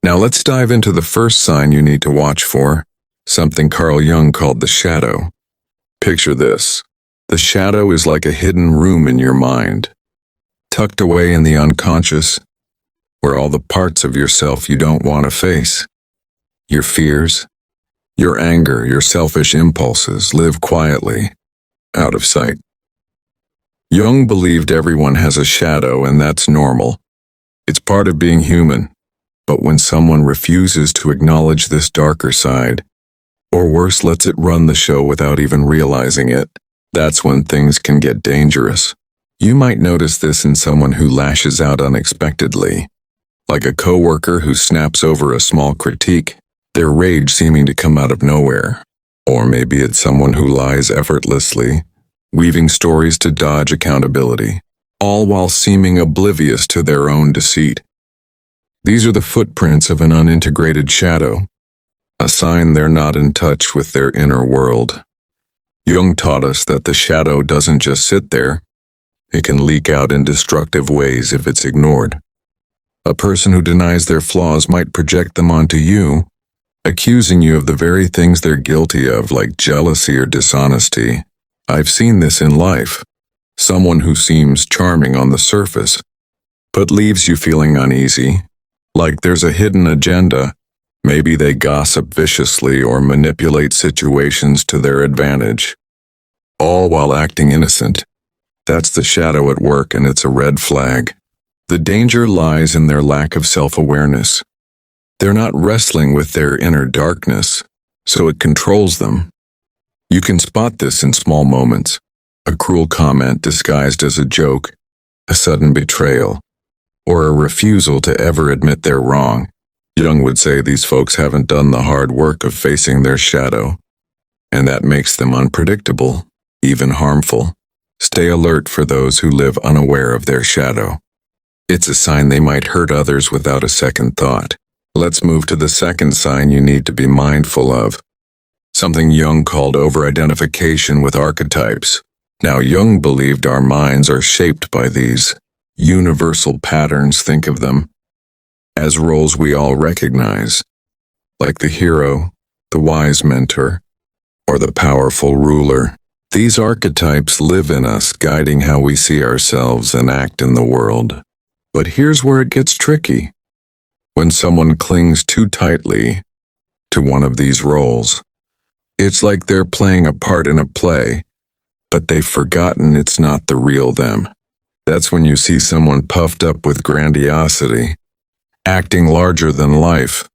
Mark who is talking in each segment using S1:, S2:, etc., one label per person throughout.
S1: Now let's dive into the first sign you need to watch for, something Carl Jung called the shadow. Picture this. The shadow is like a hidden room in your mind, tucked away in the unconscious, where all the parts of yourself you don't want to face, your fears, your anger, your selfish impulses live quietly, out of sight. Jung believed everyone has a shadow, and that's normal. It's part of being human. But when someone refuses to acknowledge this darker side, or worse, lets it run the show without even realizing it, that's when things can get dangerous. You might notice this in someone who lashes out unexpectedly, like a coworker who snaps over a small critique, their rage seeming to come out of nowhere. Or maybe it's someone who lies effortlessly, weaving stories to dodge accountability, all while seeming oblivious to their own deceit. These are the footprints of an unintegrated shadow, a sign they're not in touch with their inner world. Jung taught us that the shadow doesn't just sit there, it can leak out in destructive ways if it's ignored. A person who denies their flaws might project them onto you, accusing you of the very things they're guilty of, like jealousy or dishonesty. I've seen this in life. Someone who seems charming on the surface, but leaves you feeling uneasy, like there's a hidden agenda. Maybe they gossip viciously or manipulate situations to their advantage, all while acting innocent. That's the shadow at work, and it's a red flag. The danger lies in their lack of self-awareness. They're not wrestling with their inner darkness, so it controls them. You can spot this in small moments. A cruel comment disguised as a joke, a sudden betrayal, or a refusal to ever admit they're wrong. Jung would say these folks haven't done the hard work of facing their shadow, and that makes them unpredictable, even harmful. Stay alert for those who live unaware of their shadow. It's a sign they might hurt others without a second thought. Let's move to the second sign you need to be mindful of, something Jung called over-identification with archetypes. Now, Jung believed our minds are shaped by these universal patterns. Think of them as roles we all recognize, like the hero, the wise mentor, or the powerful ruler. These archetypes live in us, guiding how we see ourselves and act in the world. But here's where it gets tricky. When someone clings too tightly to one of these roles, it's like they're playing a part in a play, but they've forgotten it's not the real them. That's when you see someone puffed up with grandiosity, acting larger than life,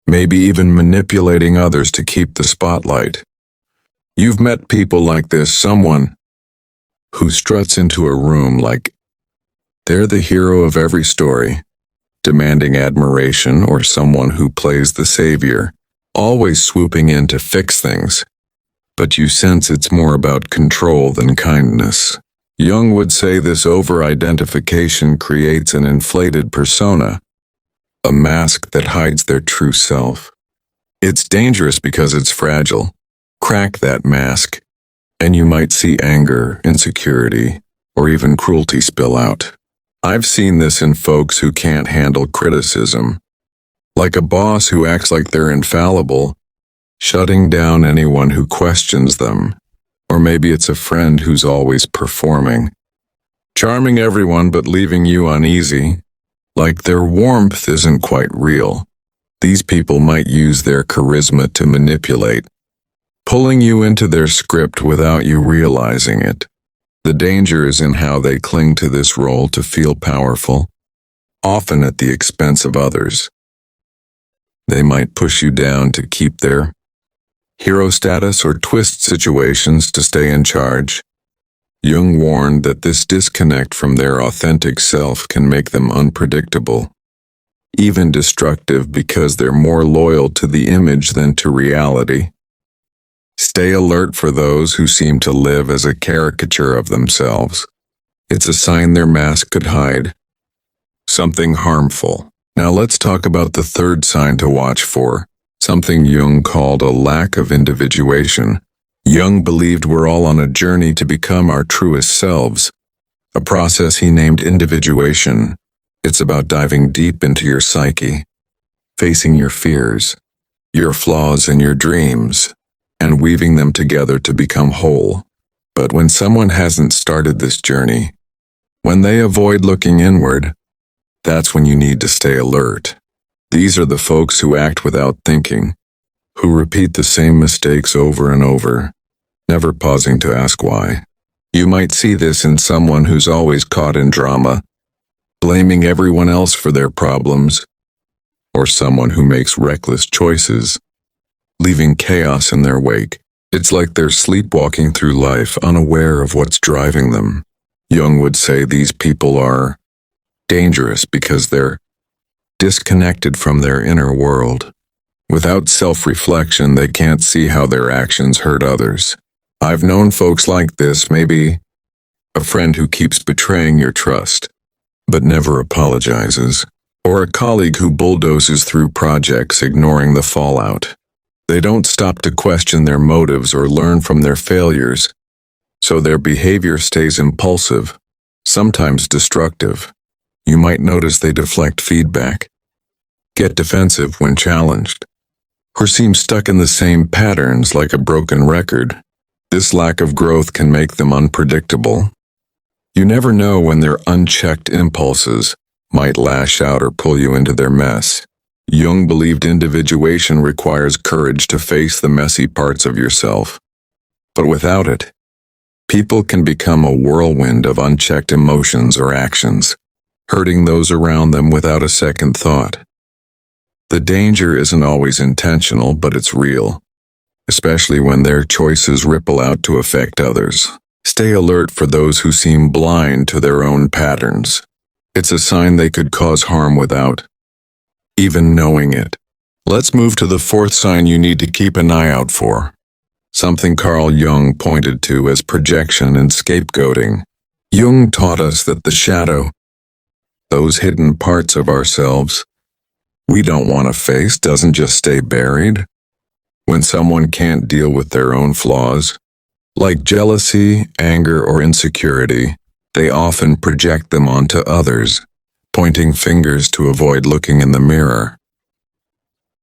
S1: maybe even manipulating others to keep the spotlight. You've met people like this, someone who struts into a room like they're the hero of every story, demanding admiration, or someone who plays the savior, always swooping in to fix things. But you sense it's more about control than kindness. Jung would say this over-identification creates an inflated persona, a mask that hides their true self. It's dangerous because it's fragile. Crack that mask, and you might see anger, insecurity, or even cruelty spill out. I've seen this in folks who can't handle criticism, like a boss who acts like they're infallible, shutting down anyone who questions them. Or maybe it's a friend who's always performing, charming everyone but leaving you uneasy, like their warmth isn't quite real. These people might use their charisma to manipulate, pulling you into their script without you realizing it. The danger is in how they cling to this role to feel powerful, often at the expense of others. They might push you down to keep their hero status or twist situations to stay in charge. Jung warned that this disconnect from their authentic self can make them unpredictable, even destructive, because they're more loyal to the image than to reality. Stay alert for those who seem to live as a caricature of themselves. It's a sign their mask could hide something harmful. Now let's talk about the third sign to watch for, something Jung called a lack of individuation. Jung believed we're all on a journey to become our truest selves, a process he named individuation. It's about diving deep into your psyche, facing your fears, your flaws and your dreams, and weaving them together to become whole. But when someone hasn't started this journey, when they avoid looking inward, that's when you need to stay alert. These are the folks who act without thinking, who repeat the same mistakes over and over, never pausing to ask why. You might see this in someone who's always caught in drama, blaming everyone else for their problems, or someone who makes reckless choices, leaving chaos in their wake. It's like they're sleepwalking through life unaware of what's driving them. Jung would say these people are dangerous because they're disconnected from their inner world. Without self-reflection, they can't see how their actions hurt others. I've known folks like this, maybe a friend who keeps betraying your trust, but never apologizes, or a colleague who bulldozes through projects ignoring the fallout. They don't stop to question their motives or learn from their failures, so their behavior stays impulsive, sometimes destructive. You might notice they deflect feedback, get defensive when challenged, or seem stuck in the same patterns like a broken record. This lack of growth can make them unpredictable. You never know when their unchecked impulses might lash out or pull you into their mess. Jung believed individuation requires courage to face the messy parts of yourself. But without it, people can become a whirlwind of unchecked emotions or actions, hurting those around them without a second thought. The danger isn't always intentional, but it's real, especially when their choices ripple out to affect others. Stay alert for those who seem blind to their own patterns. It's a sign they could cause harm without even knowing it. Let's move to the fourth sign you need to keep an eye out for. Something Carl Jung pointed to as projection and scapegoating. Jung taught us that the shadow, those hidden parts of ourselves we don't want to face, doesn't just stay buried. When someone can't deal with their own flaws, like jealousy, anger, or insecurity, they often project them onto others, pointing fingers to avoid looking in the mirror.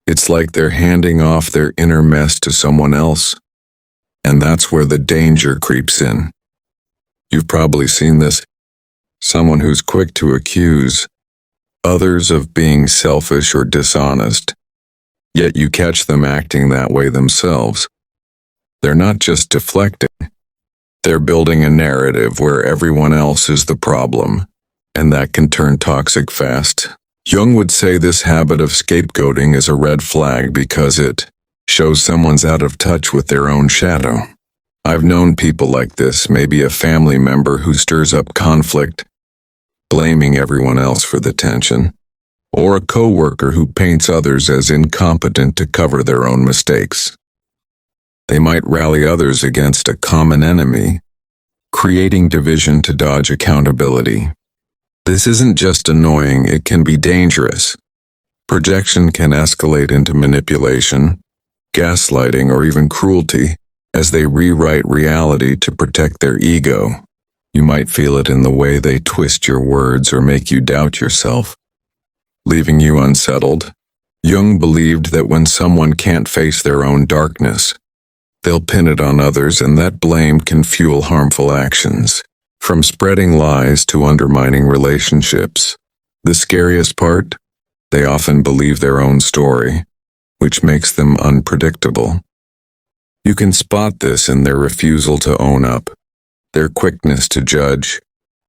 S1: It's like they're handing off their inner mess to someone else, and that's where the danger creeps in. You've probably seen this. Someone who's quick to accuse others of being selfish or dishonest, yet you catch them acting that way themselves. They're not just deflecting, they're building a narrative where everyone else is the problem, and that can turn toxic fast. Jung would say this habit of scapegoating is a red flag because it shows someone's out of touch with their own shadow. I've known people like this, maybe a family member who stirs up conflict, blaming everyone else for the tension, or a coworker who paints others as incompetent to cover their own mistakes. They might rally others against a common enemy, creating division to dodge accountability. This isn't just annoying, it can be dangerous. Projection can escalate into manipulation, gaslighting, or even cruelty as they rewrite reality to protect their ego. You might feel it in the way they twist your words or make you doubt yourself, leaving you unsettled. Jung believed that when someone can't face their own darkness, they'll pin it on others, and that blame can fuel harmful actions, from spreading lies to undermining relationships. The scariest part? They often believe their own story, which makes them unpredictable. You can spot this in their refusal to own up, their quickness to judge,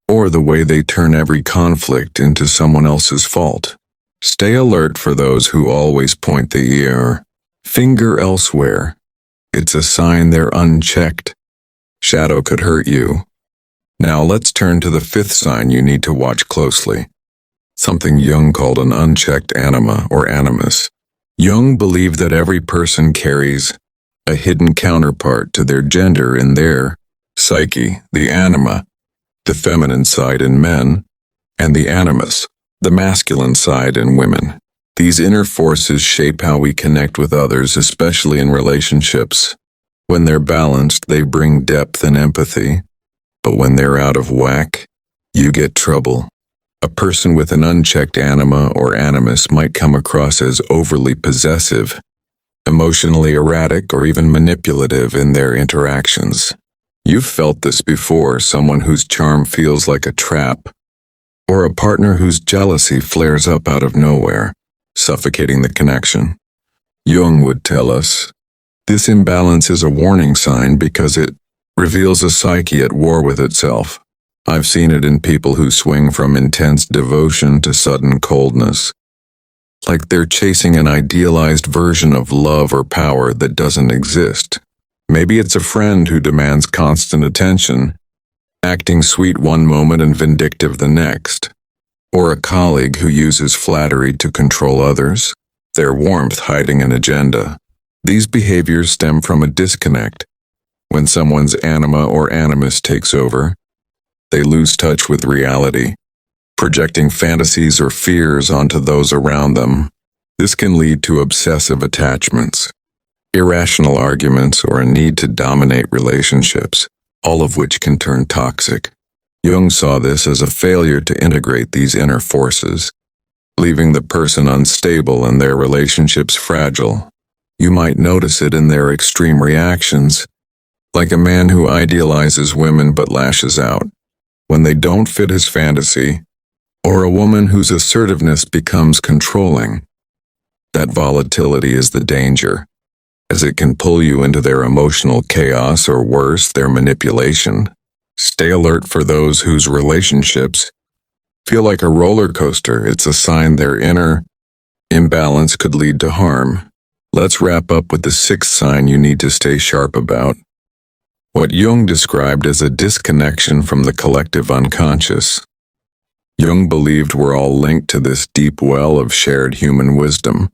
S1: or the way they turn every conflict into someone else's fault. Stay alert for those who always point the finger elsewhere. It's a sign their unchecked shadow could hurt you. Now let's turn to the fifth sign you need to watch closely. Something Jung called an unchecked anima or animus. Jung believed that every person carries a hidden counterpart to their gender in their psyche, the anima, the feminine side in men, and the animus, the masculine side in women. These inner forces shape how we connect with others, especially in relationships. When they're balanced, they bring depth and empathy, but when they're out of whack, you get trouble. A person with an unchecked anima or animus might come across as overly possessive, emotionally erratic, or even manipulative in their interactions. You've felt this before, someone whose charm feels like a trap, or a partner whose jealousy flares up out of nowhere, suffocating the connection. Jung would tell us, this imbalance is a warning sign because it reveals a psyche at war with itself. I've seen it in people who swing from intense devotion to sudden coldness, like they're chasing an idealized version of love or power that doesn't exist. Maybe it's a friend who demands constant attention, acting sweet one moment and vindictive the next, or a colleague who uses flattery to control others, their warmth hiding an agenda. These behaviors stem from a disconnect. When someone's anima or animus takes over, they lose touch with reality, projecting fantasies or fears onto those around them. This can lead to obsessive attachments, irrational arguments, or a need to dominate relationships, all of which can turn toxic. Jung saw this as a failure to integrate these inner forces, leaving the person unstable and their relationships fragile. You might notice it in their extreme reactions, like a man who idealizes women but lashes out when they don't fit his fantasy, or a woman whose assertiveness becomes controlling. That volatility is the danger, as it can pull you into their emotional chaos or worse, their manipulation. Stay alert for those whose relationships feel like a roller coaster. It's a sign their inner imbalance could lead to harm. Let's wrap up with the sixth sign you need to stay sharp about. What Jung described as a disconnection from the collective unconscious. Jung believed we're all linked to this deep well of shared human wisdom,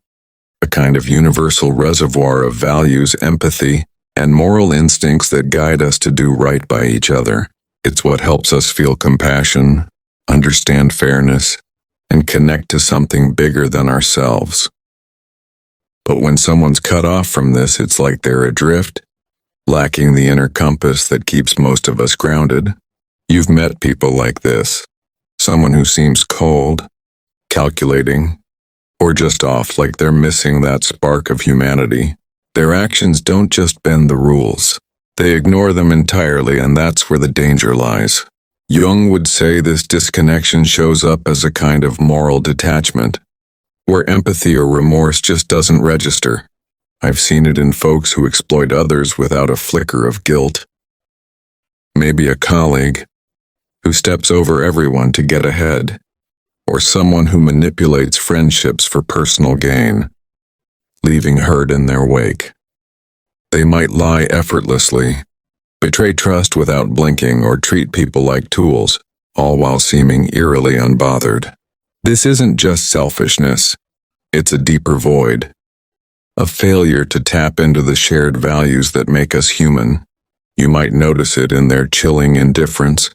S1: a kind of universal reservoir of values, empathy, and moral instincts that guide us to do right by each other. It's what helps us feel compassion, understand fairness, and connect to something bigger than ourselves. But when someone's cut off from this, it's like they're adrift, lacking the inner compass that keeps most of us grounded. You've met people like this. Someone who seems cold, calculating, or just off, like they're missing that spark of humanity. Their actions don't just bend the rules. They ignore them entirely, and that's where the danger lies. Jung would say this disconnection shows up as a kind of moral detachment, where empathy or remorse just doesn't register. I've seen it in folks who exploit others without a flicker of guilt. Maybe a colleague who steps over everyone to get ahead, or someone who manipulates friendships for personal gain, leaving hurt in their wake. They might lie effortlessly, betray trust without blinking, or treat people like tools, all while seeming eerily unbothered. This isn't just selfishness, it's a deeper void. A failure to tap into the shared values that make us human. You might notice it in their chilling indifference,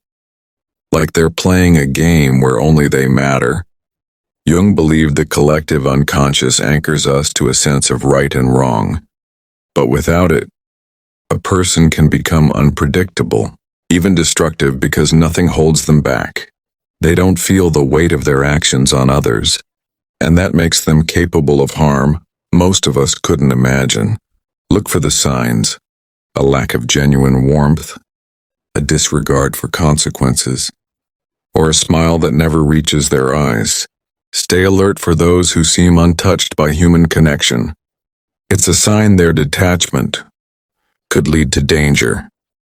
S1: like they're playing a game where only they matter. Jung believed the collective unconscious anchors us to a sense of right and wrong. But without it, a person can become unpredictable, even destructive, because nothing holds them back. They don't feel the weight of their actions on others, and that makes them capable of harm most of us couldn't imagine. Look for the signs: a lack of genuine warmth, a disregard for consequences, or a smile that never reaches their eyes. Stay alert for those who seem untouched by human connection. It's a sign their detachment could lead to danger.